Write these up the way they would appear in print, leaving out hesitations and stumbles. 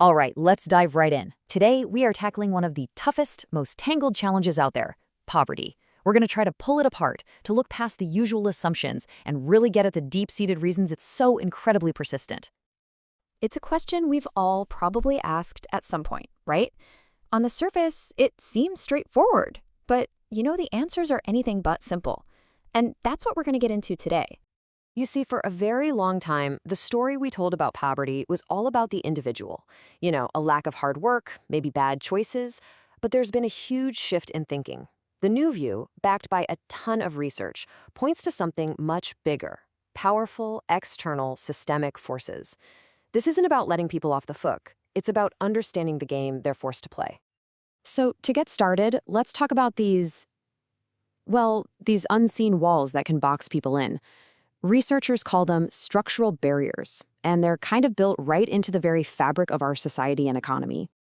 All right, let's dive right in. Today, we are tackling one of the toughest, most tangled challenges out there, poverty. We're going to try to pull it apart, to look past the usual assumptions, and really get at the deep-seated reasons it's so incredibly persistent. It's a question we've all probably asked at some point, right? On the surface, it seems straightforward, but the answers are anything but simple. And that's what we're going to get into today. You see, for a very long time, the story we told about poverty was all about the individual. A lack of hard work, maybe bad choices, but there's been a huge shift in thinking. The new view, backed by a ton of research, points to something much bigger: powerful, external, systemic forces. This isn't about letting people off the hook. It's about understanding the game they're forced to play. So, to get started, let's talk about these unseen walls that can box people in. Researchers call them structural barriers, and they're kind of built right into the very fabric of our society and economy.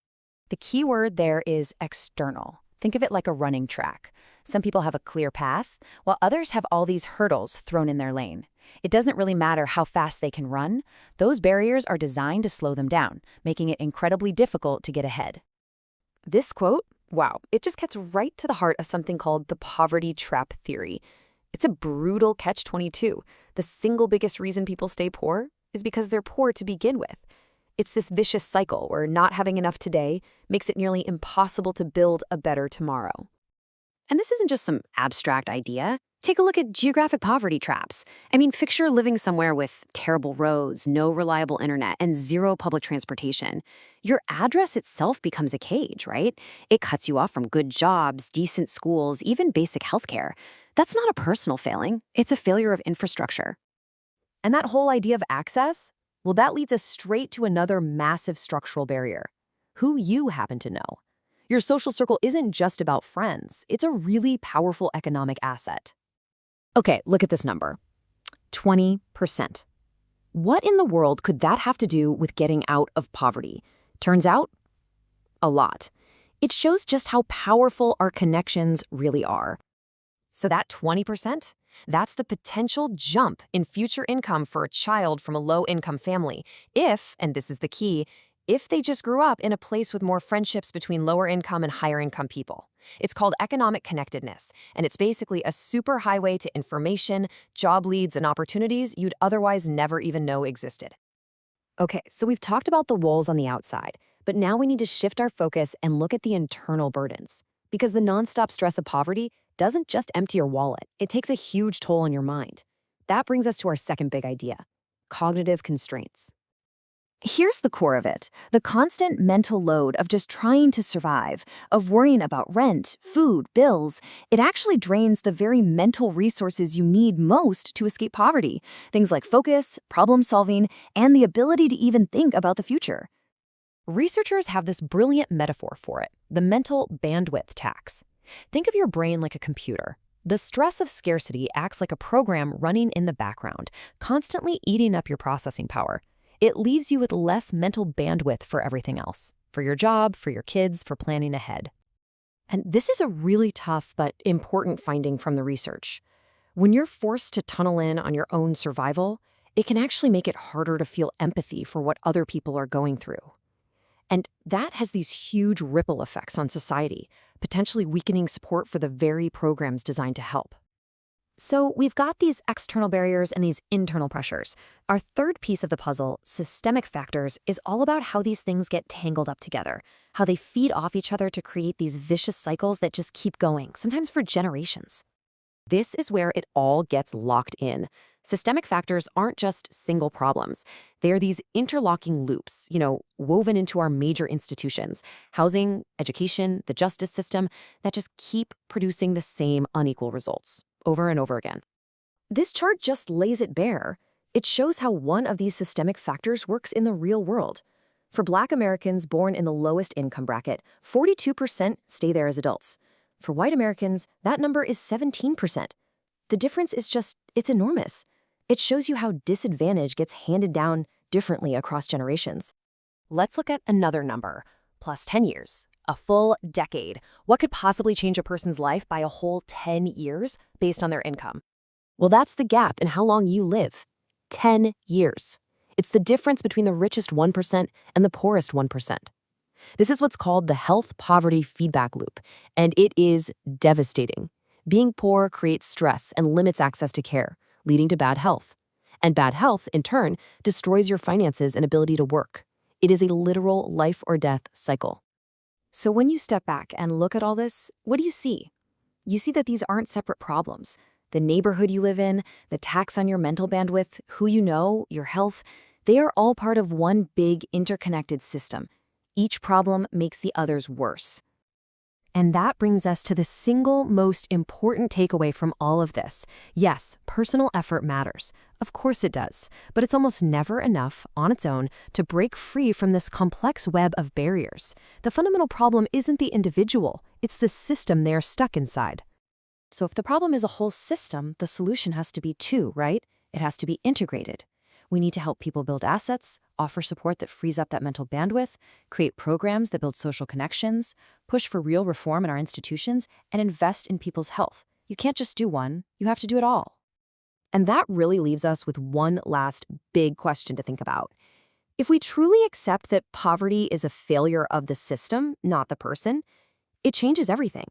The key word there is external. Think of it like a running track. Some people have a clear path, while others have all these hurdles thrown in their lane. It doesn't really matter how fast they can run. Those barriers are designed to slow them down, making it incredibly difficult to get ahead. This quote, wow, it just gets right to the heart of something called the poverty trap theory. It's a brutal catch-22. The single biggest reason people stay poor is because they're poor to begin with. It's this vicious cycle where not having enough today makes it nearly impossible to build a better tomorrow. And this isn't just some abstract idea. Take a look at geographic poverty traps. Picture living somewhere with terrible roads, no reliable internet, and zero public transportation. Your address itself becomes a cage, right? It cuts you off from good jobs, decent schools, even basic healthcare. That's not a personal failing. It's a failure of infrastructure. And that whole idea of access, well, that leads us straight to another massive structural barrier: who you happen to know. Your social circle isn't just about friends. It's a really powerful economic asset. Okay, look at this number. 20%. What in the world could that have to do with getting out of poverty? Turns out, a lot. It shows just how powerful our connections really are. So that 20%, that's the potential jump in future income for a child from a low-income family if, and this is the key, if they just grew up in a place with more friendships between lower-income and higher-income people. It's called economic connectedness, and it's basically a super highway to information, job leads, and opportunities you'd otherwise never even know existed. Okay, so we've talked about the walls on the outside, but now we need to shift our focus and look at the internal burdens. Because the nonstop stress of poverty doesn't just empty your wallet, it takes a huge toll on your mind. That brings us to our second big idea: cognitive constraints. Here's the core of it: the constant mental load of just trying to survive, of worrying about rent, food, bills. It actually drains the very mental resources you need most to escape poverty. Things like focus, problem solving, and the ability to even think about the future. Researchers have this brilliant metaphor for it: the mental bandwidth tax. Think of your brain like a computer. The stress of scarcity acts like a program running in the background, constantly eating up your processing power. It leaves you with less mental bandwidth for everything else: for your job, for your kids, for planning ahead. And this is a really tough but important finding from the research. When you're forced to tunnel in on your own survival, it can actually make it harder to feel empathy for what other people are going through. And that has these huge ripple effects on society, potentially weakening support for the very programs designed to help. So we've got these external barriers and these internal pressures. Our third piece of the puzzle, systemic factors, is all about how these things get tangled up together, how they feed off each other to create these vicious cycles that just keep going, sometimes for generations. This is where it all gets locked in. Systemic factors aren't just single problems. They are these interlocking loops, woven into our major institutions: housing, education, the justice system, that just keep producing the same unequal results over and over again. This chart just lays it bare. It shows how one of these systemic factors works in the real world. For Black Americans born in the lowest income bracket, 42% stay there as adults. For white Americans, that number is 17%. The difference is it's enormous. It shows you how disadvantage gets handed down differently across generations. Let's look at another number: plus 10 years, a full decade. What could possibly change a person's life by a whole 10 years based on their income? Well, that's the gap in how long you live. 10 years. It's the difference between the richest 1% and the poorest 1%. This is what's called the health poverty feedback loop, and it is devastating. Being poor creates stress and limits access to care, leading to bad health. And bad health, in turn, destroys your finances and ability to work. It is a literal life or death cycle. So when you step back and look at all this, what do you see? You see that these aren't separate problems. The neighborhood you live in, the tax on your mental bandwidth, who you know, your health, they are all part of one big interconnected system. Each problem makes the others worse. And that brings us to the single most important takeaway from all of this. Yes, personal effort matters. Of course it does. But it's almost never enough on its own to break free from this complex web of barriers. The fundamental problem isn't the individual, it's the system they are stuck inside. So if the problem is a whole system, the solution has to be too, right? It has to be integrated. We need to help people build assets, offer support that frees up that mental bandwidth, create programs that build social connections, push for real reform in our institutions, and invest in people's health. You can't just do one, you have to do it all. And that really leaves us with one last big question to think about. If we truly accept that poverty is a failure of the system, not the person, it changes everything.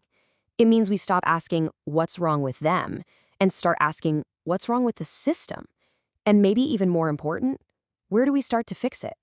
It means we stop asking, what's wrong with them, and start asking, what's wrong with the system? And maybe even more important, where do we start to fix it?